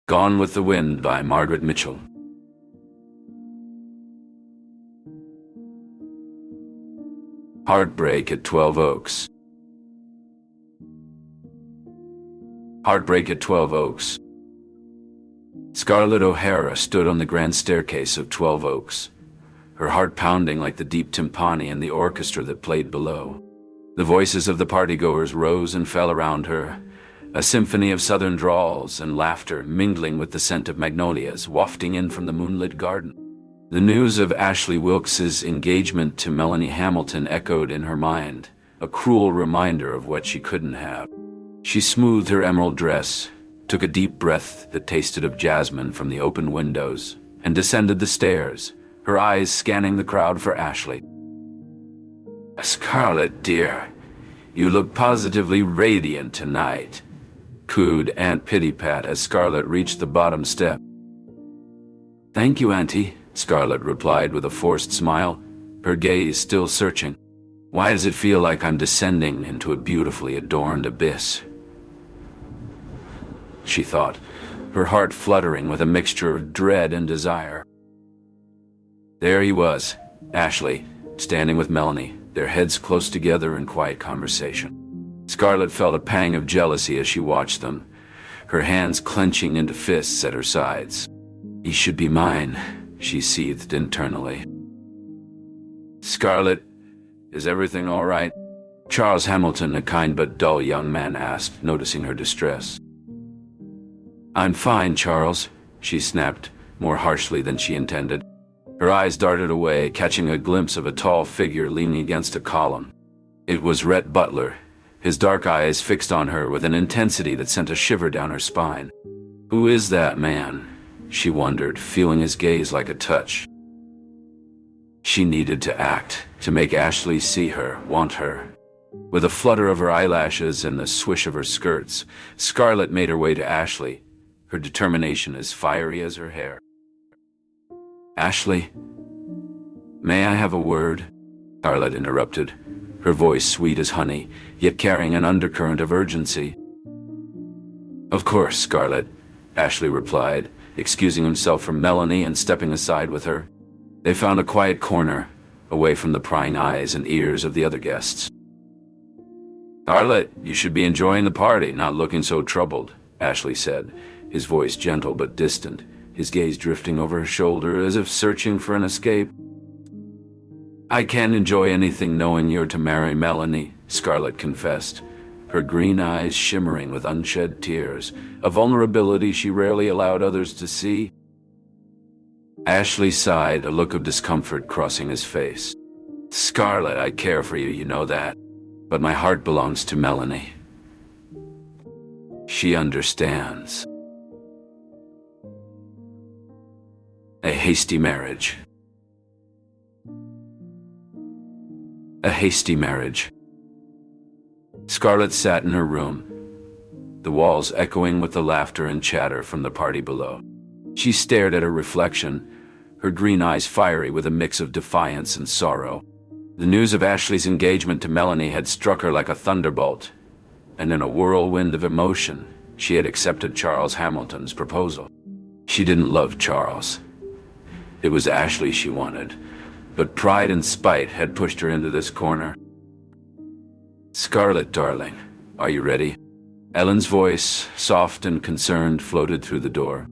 Gone with the Wind by Margaret Mitchell. Heartbreak at 12 Oaks. Heartbreak at 12 Oaks. Scarlett O'Hara stood on the grand staircase of 12 Oaks, her heart pounding like the deep timpani in the orchestra that played below. The voices of the partygoers rose and fell around her, a symphony of southern drawls and laughter mingling with the scent of magnolias wafting in from the moonlit garden. The news of Ashley Wilkes's engagement to Melanie Hamilton echoed in her mind, a cruel reminder of what she couldn't have. She smoothed her emerald dress, took a deep breath that tasted of jasmine from the open windows, and descended the stairs, her eyes scanning the crowd for Ashley. "Scarlett, dear, you look positively radiant tonight," cooed Aunt Pittypat as Scarlett reached the bottom step. "Thank you, Auntie," Scarlett replied with a forced smile, her gaze still searching. "Why does it feel like I'm descending into a beautifully adorned abyss?" she thought, her heart fluttering with a mixture of dread and desire. There he was, Ashley, standing with Melanie, their heads close together in quiet conversation. Scarlett felt a pang of jealousy as she watched them, her hands clenching into fists at her sides. "He should be mine," she seethed internally. "Scarlett, is everything all right?" Charles Hamilton, a kind but dull young man, asked, noticing her distress. "I'm fine, Charles," she snapped, more harshly than she intended. Her eyes darted away, catching a glimpse of a tall figure leaning against a column. It was Rhett Butler, his dark eyes fixed on her with an intensity that sent a shiver down her spine. "Who is that man?" she wondered, feeling his gaze like a touch. She needed to act, to make Ashley see her, want her. With a flutter of her eyelashes and the swish of her skirts, Scarlett made her way to Ashley, her determination as fiery as her hair. "Ashley, may I have a word?" Scarlett interrupted, her voice sweet as honey, yet carrying an undercurrent of urgency. "Of course, Scarlett," Ashley replied, excusing himself from Melanie and stepping aside with her. They found a quiet corner, away from the prying eyes and ears of the other guests. "Scarlett, you should be enjoying the party, not looking so troubled," Ashley said, his voice gentle but distant, his gaze drifting over her shoulder as if searching for an escape. "I can't enjoy anything knowing you're to marry Melanie," Scarlett confessed, her green eyes shimmering with unshed tears, a vulnerability she rarely allowed others to see. Ashley sighed, a look of discomfort crossing his face. "Scarlett, I care for you, you know that. But my heart belongs to Melanie. She understands. A hasty marriage. A hasty marriage." Scarlett sat in her room, the walls echoing with the laughter and chatter from the party below. She stared at her reflection, her green eyes fiery with a mix of defiance and sorrow. The news of Ashley's engagement to Melanie had struck her like a thunderbolt, and in a whirlwind of emotion, she had accepted Charles Hamilton's proposal. She didn't love Charles. It was Ashley she wanted, but pride and spite had pushed her into this corner. "Scarlett, darling, are you ready?" Ellen's voice, soft and concerned, floated through the door.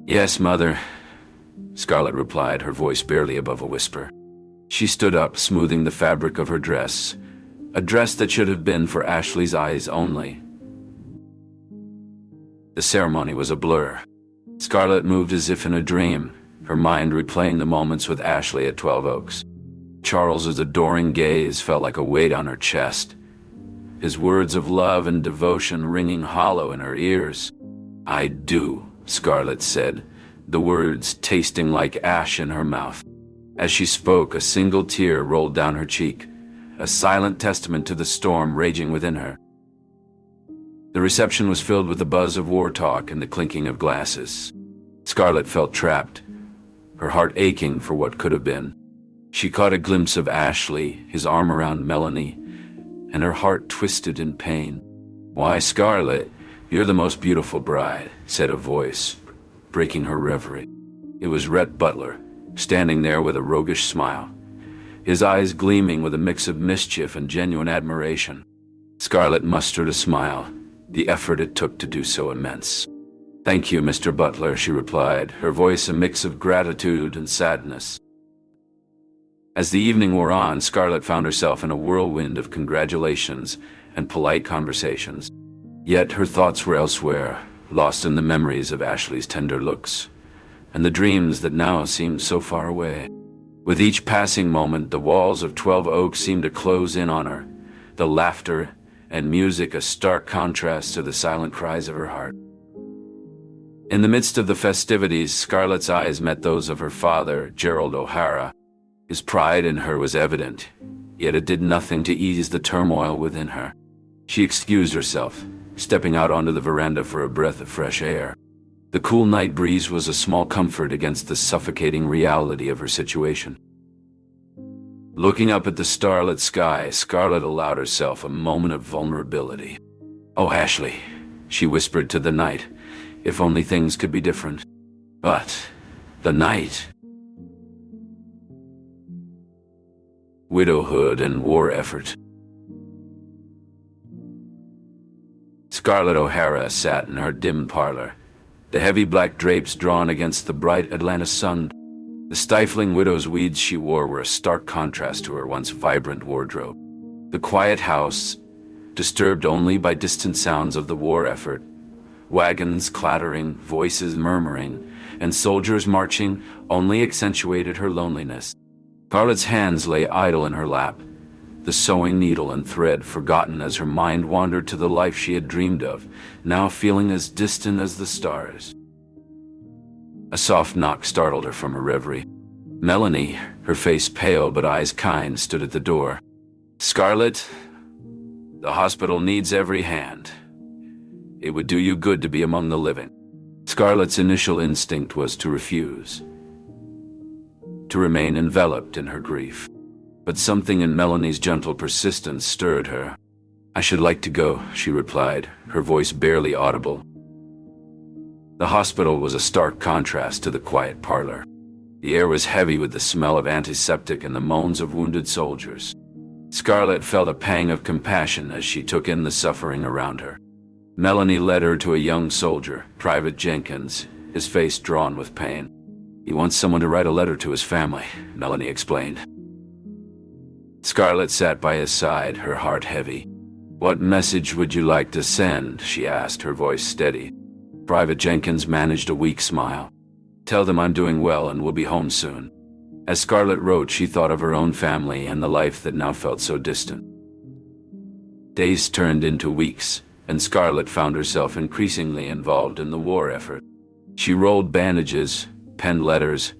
"Yes, Mother," Scarlett replied, her voice barely above a whisper. She stood up, smoothing the fabric of her dress, a dress that should have been for Ashley's eyes only. The ceremony was a blur. Scarlett moved as if in a dream, her mind replaying the moments with Ashley at 12 Oaks. Charles's adoring gaze felt like a weight on her chest, his words of love and devotion ringing hollow in her ears. "I do," Scarlett said, the words tasting like ash in her mouth. As she spoke, a single tear rolled down her cheek, a silent testament to the storm raging within her. The reception was filled with the buzz of war talk and the clinking of glasses. Scarlett felt trapped, her heart aching for what could have been. She caught a glimpse of Ashley, his arm around Melanie, and her heart twisted in pain. "Why, Scarlett, "You're the most beautiful bride," said a voice, breaking her reverie. It was Rhett Butler, standing there with a roguish smile, his eyes gleaming with a mix of mischief and genuine admiration. Scarlett mustered a smile, the effort it took to do so immense. "Thank you, Mr. Butler," she replied, her voice a mix of gratitude and sadness. As the evening wore on, Scarlett found herself in a whirlwind of congratulations and polite conversations. Yet her thoughts were elsewhere, lost in the memories of Ashley's tender looks, and the dreams that now seemed so far away. With each passing moment, the walls of 12 Oaks seemed to close in on her, the laughter and music a stark contrast to the silent cries of her heart. In the midst of the festivities, Scarlett's eyes met those of her father, Gerald O'Hara. His pride in her was evident, yet it did nothing to ease the turmoil within her. She excused herself, stepping out onto the veranda for a breath of fresh air. The cool night breeze was a small comfort against the suffocating reality of her situation. Looking up at the starlit sky, Scarlett allowed herself a moment of vulnerability. "Oh, Ashley," she whispered to the night, "if only things could be different." But the night... Widowhood and war effort. Scarlett O'Hara sat in her dim parlor, the heavy black drapes drawn against the bright Atlanta sun. The stifling widow's weeds she wore were a stark contrast to her once vibrant wardrobe. The quiet house, disturbed only by distant sounds of the war effort, wagons clattering, voices murmuring, and soldiers marching, only accentuated her loneliness. Scarlett's hands lay idle in her lap, the sewing needle and thread forgotten as her mind wandered to the life she had dreamed of, now feeling as distant as the stars. A soft knock startled her from her reverie. Melanie, her face pale but eyes kind, stood at the door. "Scarlett, the hospital needs every hand. It would do you good to be among the living." Scarlett's initial instinct was to refuse, to remain enveloped in her grief. But something in Melanie's gentle persistence stirred her. "I should like to go," she replied, her voice barely audible. The hospital was a stark contrast to the quiet parlor. The air was heavy with the smell of antiseptic and the moans of wounded soldiers. Scarlett felt a pang of compassion as she took in the suffering around her. Melanie led her to a young soldier, Private Jenkins, his face drawn with pain. "He wants someone to write a letter to his family," Melanie explained. Scarlett sat by his side, her heart heavy. "What message would you like to send?" she asked, her voice steady. Private Jenkins managed a weak smile. "Tell them I'm doing well and will be home soon." As Scarlett wrote, she thought of her own family and the life that now felt so distant. Days turned into weeks, and Scarlett found herself increasingly involved in the war effort. She rolled bandages, penned letters,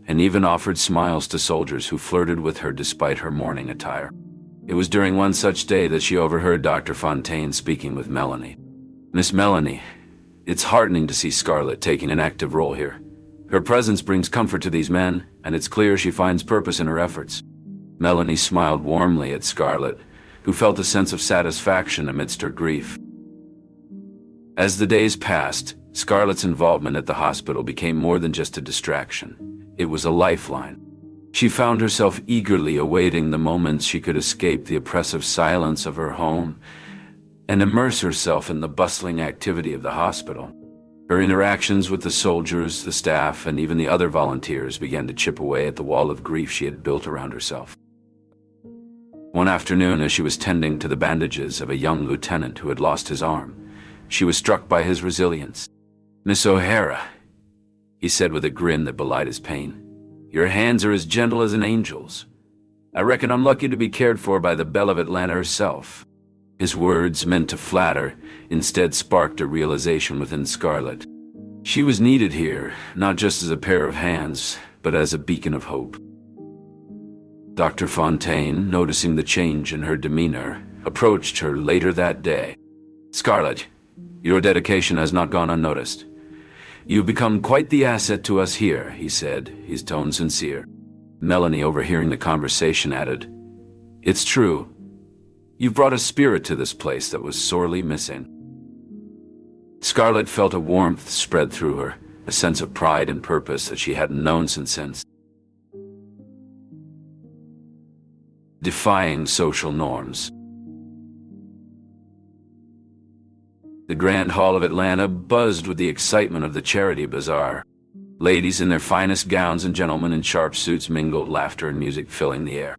and even offered smiles to soldiers who flirted with her despite her mourning attire. It was during one such day that she overheard Dr. Fontaine speaking with Melanie. "Miss Melanie, it's heartening to see Scarlett taking an active role here. Her presence brings comfort to these men, and it's clear she finds purpose in her efforts." Melanie smiled warmly at Scarlett, who felt a sense of satisfaction amidst her grief. As the days passed, Scarlett's involvement at the hospital became more than just a distraction. It was a lifeline. She found herself eagerly awaiting the moments she could escape the oppressive silence of her home and immerse herself in the bustling activity of the hospital. Her interactions with the soldiers, the staff, and even the other volunteers began to chip away at the wall of grief she had built around herself. One afternoon, as she was tending to the bandages of a young lieutenant who had lost his arm, she was struck by his resilience. "Miss O'Hara," he said with a grin that belied his pain, "your hands are as gentle as an angel's. I reckon I'm lucky to be cared for by the belle of Atlanta herself." His words, meant to flatter, instead sparked a realization within Scarlett. She was needed here, not just as a pair of hands, but as a beacon of hope. Dr. Fontaine, noticing the change in her demeanor, approached her later that day. "Scarlett, your dedication has not gone unnoticed. You've become quite the asset to us here," he said, his tone sincere. Melanie, overhearing the conversation, added, "It's true. You've brought a spirit to this place that was sorely missing." Scarlet felt a warmth spread through her, a sense of pride and purpose that she hadn't known since. Defying social norms. The Grand Hall of Atlanta buzzed with the excitement of the charity bazaar. Ladies in their finest gowns and gentlemen in sharp suits mingled, laughter and music filling the air.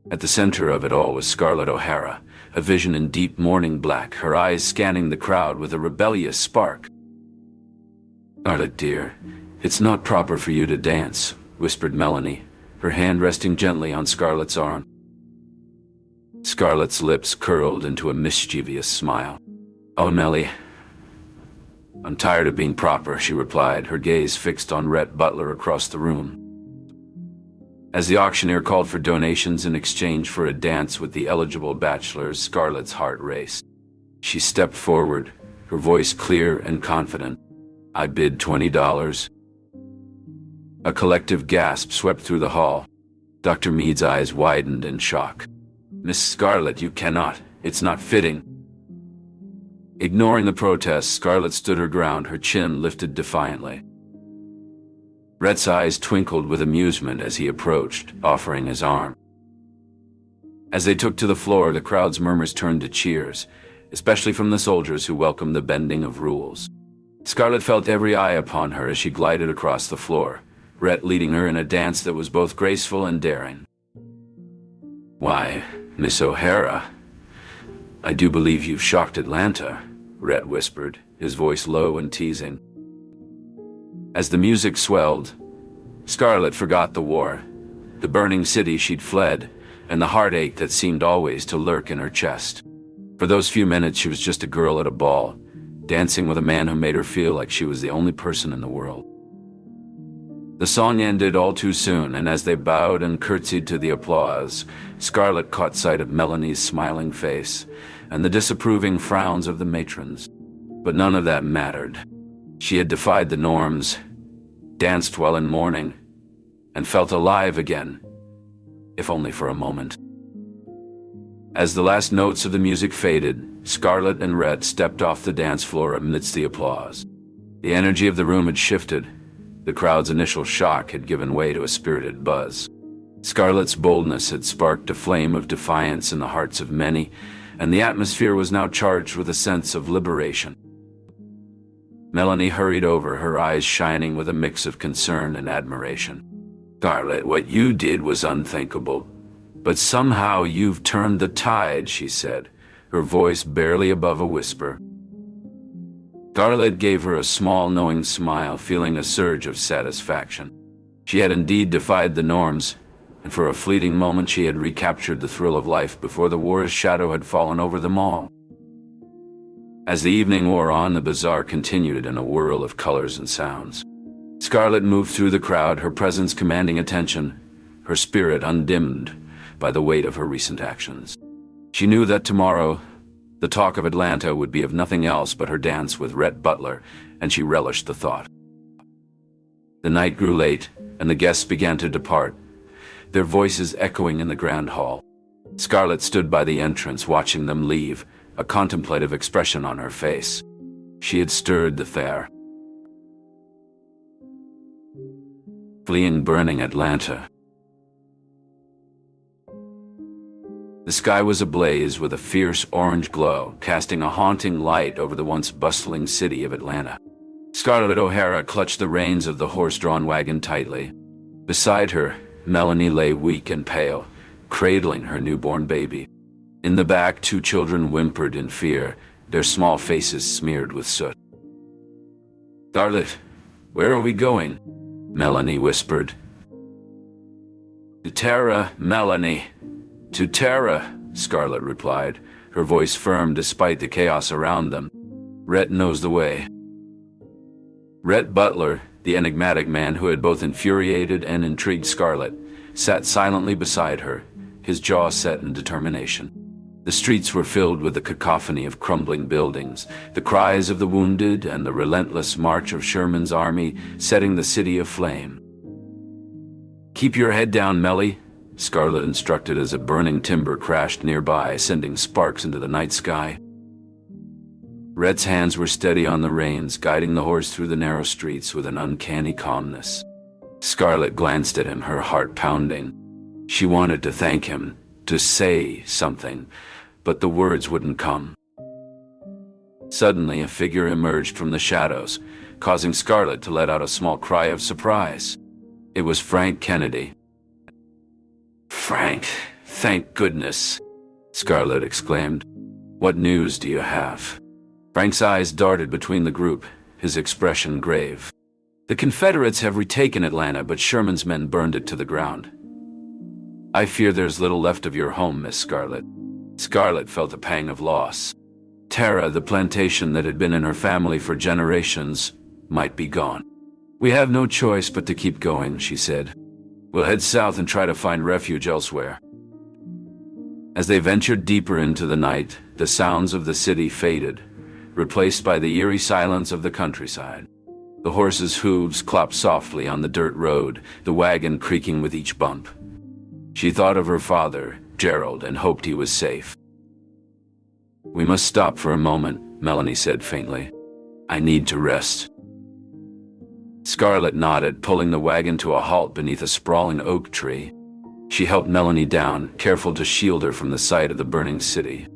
At the center of it all was Scarlett O'Hara, a vision in deep mourning black, her eyes scanning the crowd with a rebellious spark. "Scarlett, dear, it's not proper for you to dance," whispered Melanie, her hand resting gently on Scarlett's arm. Scarlett's lips curled into a mischievous smile. "Oh, Melly, I'm tired of being proper," she replied, her gaze fixed on Rhett Butler across the room. As the auctioneer called for donations in exchange for a dance with the eligible bachelors, Scarlett's heart raced. She stepped forward, her voice clear and confident. "I bid $20. A collective gasp swept through the hall. Dr. Mead's eyes widened in shock. "Miss Scarlett, you cannot. It's not fitting." Ignoring the protest, Scarlett stood her ground, her chin lifted defiantly. Rhett's eyes twinkled with amusement as he approached, offering his arm. As they took to the floor, the crowd's murmurs turned to cheers, especially from the soldiers who welcomed the bending of rules. Scarlett felt every eye upon her as she glided across the floor, Rhett leading her in a dance that was both graceful and daring. "Why, Miss O'Hara, I do believe you've shocked Atlanta," Rhett whispered, his voice low and teasing. As the music swelled, Scarlett forgot the war, the burning city she'd fled, and the heartache that seemed always to lurk in her chest. For those few minutes, she was just a girl at a ball, dancing with a man who made her feel like she was the only person in the world. The song ended all too soon, and as they bowed and curtsied to the applause, Scarlett caught sight of Melanie's smiling face and the disapproving frowns of the matrons. But none of that mattered. She had defied the norms, danced while in mourning, and felt alive again, if only for a moment. As the last notes of the music faded, Scarlett and Rhett stepped off the dance floor amidst the applause. The energy of the room had shifted. The crowd's initial shock had given way to a spirited buzz. Scarlett's boldness had sparked a flame of defiance in the hearts of many, and the atmosphere was now charged with a sense of liberation. Melanie hurried over, her eyes shining with a mix of concern and admiration. "Scarlett, what you did was unthinkable, but somehow you've turned the tide," she said, her voice barely above a whisper. Scarlett gave her a small, knowing smile, feeling a surge of satisfaction. She had indeed defied the norms, and for a fleeting moment she had recaptured the thrill of life before the war's shadow had fallen over them all. As the evening wore on, the bazaar continued in a whirl of colors and sounds. Scarlett moved through the crowd, her presence commanding attention, her spirit undimmed by the weight of her recent actions. She knew that tomorrow, the talk of Atlanta would be of nothing else but her dance with Rhett Butler, and she relished the thought. The night grew late, and the guests began to depart, their voices echoing in the grand hall. Scarlett stood by the entrance, watching them leave, a contemplative expression on her face. She had stirred the fair. Fleeing burning Atlanta. The sky was ablaze with a fierce orange glow, casting a haunting light over the once bustling city of Atlanta. Scarlett O'Hara clutched the reins of the horse-drawn wagon tightly. Beside her, Melanie lay weak and pale, cradling her newborn baby. In the back, two children whimpered in fear, their small faces smeared with soot. "Scarlett, where are we going?" Melanie whispered. "To Tara, Melanie. To Tara," Scarlett replied, her voice firm despite the chaos around them. "Rhett knows the way." Rhett Butler, the enigmatic man who had both infuriated and intrigued Scarlett, sat silently beside her, his jaw set in determination. The streets were filled with the cacophony of crumbling buildings, the cries of the wounded, and the relentless march of Sherman's army setting the city aflame. "Keep your head down, Melly," Scarlett instructed as a burning timber crashed nearby, sending sparks into the night sky. Rhett's hands were steady on the reins, guiding the horse through the narrow streets with an uncanny calmness. Scarlett glanced at him, her heart pounding. She wanted to thank him, to say something, but the words wouldn't come. Suddenly, a figure emerged from the shadows, causing Scarlett to let out a small cry of surprise. It was Frank Kennedy. "Frank, thank goodness," Scarlett exclaimed. "What news do you have?" Frank's eyes darted between the group, his expression grave. "The Confederates have retaken Atlanta, but Sherman's men burned it to the ground. I fear there's little left of your home, Miss Scarlett." Scarlett felt a pang of loss. Tara, the plantation that had been in her family for generations, might be gone. "We have no choice but to keep going," she said. "We'll head south and try to find refuge elsewhere." As they ventured deeper into the night, the sounds of the city faded, replaced by the eerie silence of the countryside. The horses' hooves clopped softly on the dirt road, the wagon creaking with each bump. She thought of her father, Gerald, and hoped he was safe. "We must stop for a moment," Melanie said faintly. "I need to rest." Scarlett nodded, pulling the wagon to a halt beneath a sprawling oak tree. She helped Melanie down, careful to shield her from the sight of the burning city.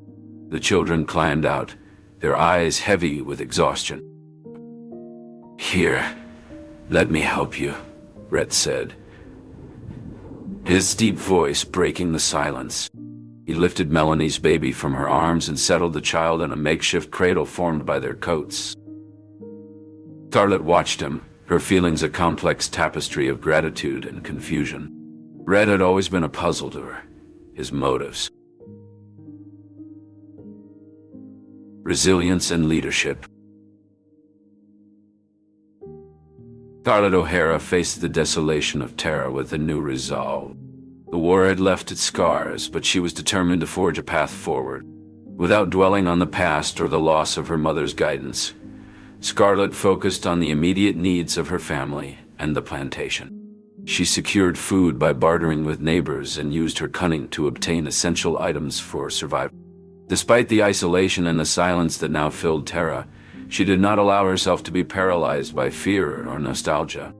The children climbed out, their eyes heavy with exhaustion. "Here, let me help you," Rhett said, his deep voice breaking the silence. He lifted Melanie's baby from her arms and settled the child in a makeshift cradle formed by their coats. Scarlett watched him, her feelings a complex tapestry of gratitude and confusion. Rhett had always been a puzzle to her, his motives. Resilience and leadership. Scarlett O'Hara faced the desolation of Tara with a new resolve. The war had left its scars, but she was determined to forge a path forward. Without dwelling on the past or the loss of her mother's guidance, Scarlett focused on the immediate needs of her family and the plantation. She secured food by bartering with neighbors and used her cunning to obtain essential items for survival. Despite the isolation and the silence that now filled Tara, she did not allow herself to be paralyzed by fear or nostalgia.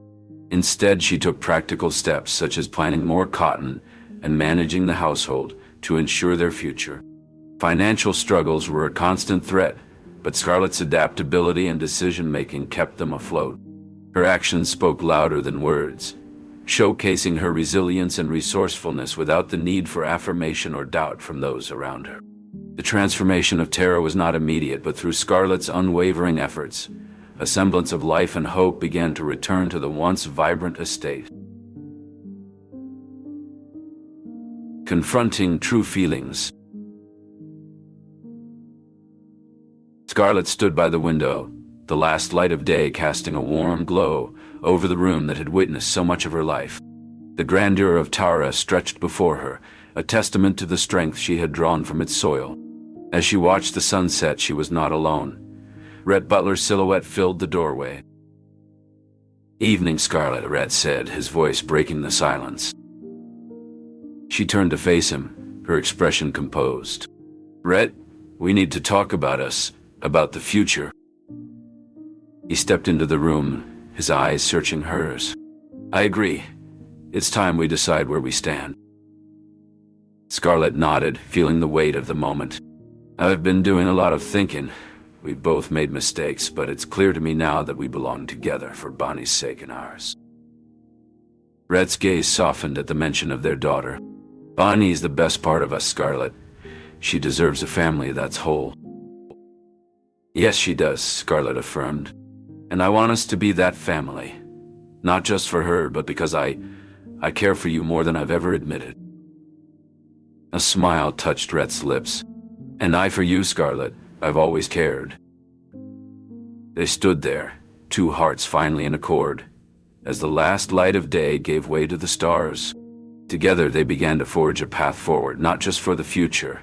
Instead, she took practical steps such as planting more cotton and managing the household to ensure their future. Financial struggles were a constant threat, but Scarlett's adaptability and decision-making kept them afloat. Her actions spoke louder than words, showcasing her resilience and resourcefulness without the need for affirmation or doubt from those around her. The transformation of Tara was not immediate, but through Scarlett's unwavering efforts, a semblance of life and hope began to return to the once vibrant estate. Confronting true feelings. Scarlett stood by the window, the last light of day casting a warm glow over the room that had witnessed so much of her life. The grandeur of Tara stretched before her, a testament to the strength she had drawn from its soil. As she watched the sunset, she was not alone. Rhett Butler's silhouette filled the doorway. "Evening, Scarlett," Rhett said, his voice breaking the silence. She turned to face him, her expression composed. "Rhett, we need to talk about us, about the future." He stepped into the room, his eyes searching hers. "I agree. It's time we decide where we stand." Scarlett nodded, feeling the weight of the moment. "I've been doing a lot of thinking. We've both made mistakes, but it's clear to me now that we belong together for Bonnie's sake and ours." Rhett's gaze softened at the mention of their daughter. "Bonnie's the best part of us, Scarlett. She deserves a family that's whole." "Yes, she does," Scarlett affirmed. "And I want us to be that family. Not just for her, but because I care for you more than I've ever admitted." A smile touched Rhett's lips. "And I for you, Scarlett. I've always cared." They stood there, two hearts finally in accord, as the last light of day gave way to the stars. Together they began to forge a path forward, not just for the future,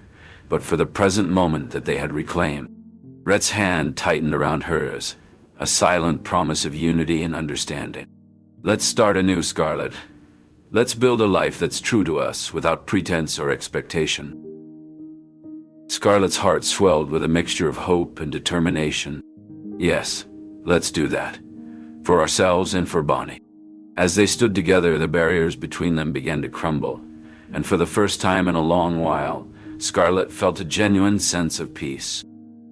but for the present moment that they had reclaimed. Rhett's hand tightened around hers, a silent promise of unity and understanding. "Let's start anew, Scarlett. Let's build a life that's true to us, without pretense or expectation." Scarlett's heart swelled with a mixture of hope and determination. Yes, let's do that. For ourselves and for Bonnie. As they stood together, the barriers between them began to crumble, and for the first time in a long while, Scarlett felt a genuine sense of peace.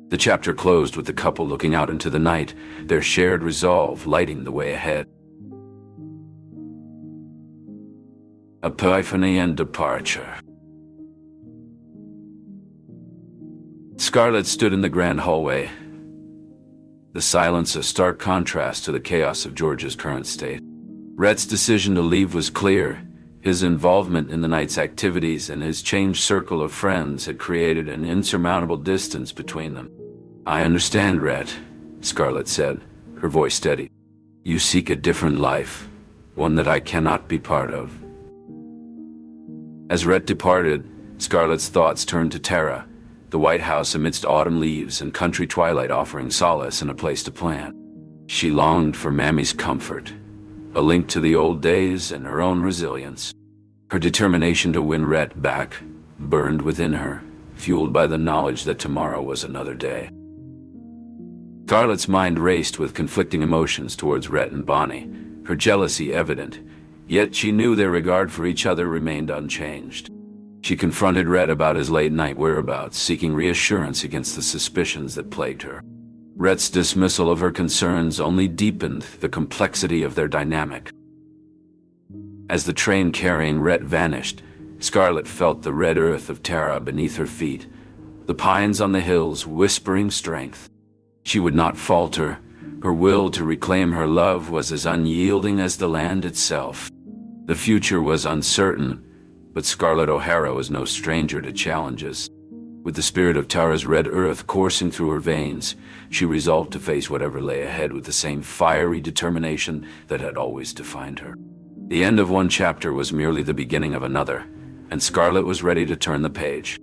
The chapter closed with the couple looking out into the night, their shared resolve lighting the way ahead. Epiphany and departure. Scarlett stood in the grand hallway, the silence a stark contrast to the chaos of George's current state. Rhett's decision to leave was clear. His involvement in the night's activities and his changed circle of friends had created an insurmountable distance between them. "I understand, Rhett," Scarlett said, her voice steady. "You seek a different life, one that I cannot be part of." As Rhett departed, Scarlett's thoughts turned to Tara, the White House amidst autumn leaves and country twilight offering solace and a place to plan. She longed for Mammy's comfort, a link to the old days and her own resilience. Her determination to win Rhett back burned within her, fueled by the knowledge that tomorrow was another day. Scarlett's mind raced with conflicting emotions towards Rhett and Bonnie, her jealousy evident, yet she knew their regard for each other remained unchanged. She confronted Rhett about his late-night whereabouts, seeking reassurance against the suspicions that plagued her. Rhett's dismissal of her concerns only deepened the complexity of their dynamic. As the train carrying Rhett vanished, Scarlett felt the red earth of Tara beneath her feet, the pines on the hills whispering strength. She would not falter. Her will to reclaim her love was as unyielding as the land itself. The future was uncertain, but Scarlett O'Hara was no stranger to challenges. With the spirit of Tara's red earth coursing through her veins, she resolved to face whatever lay ahead with the same fiery determination that had always defined her. The end of one chapter was merely the beginning of another, and Scarlett was ready to turn the page.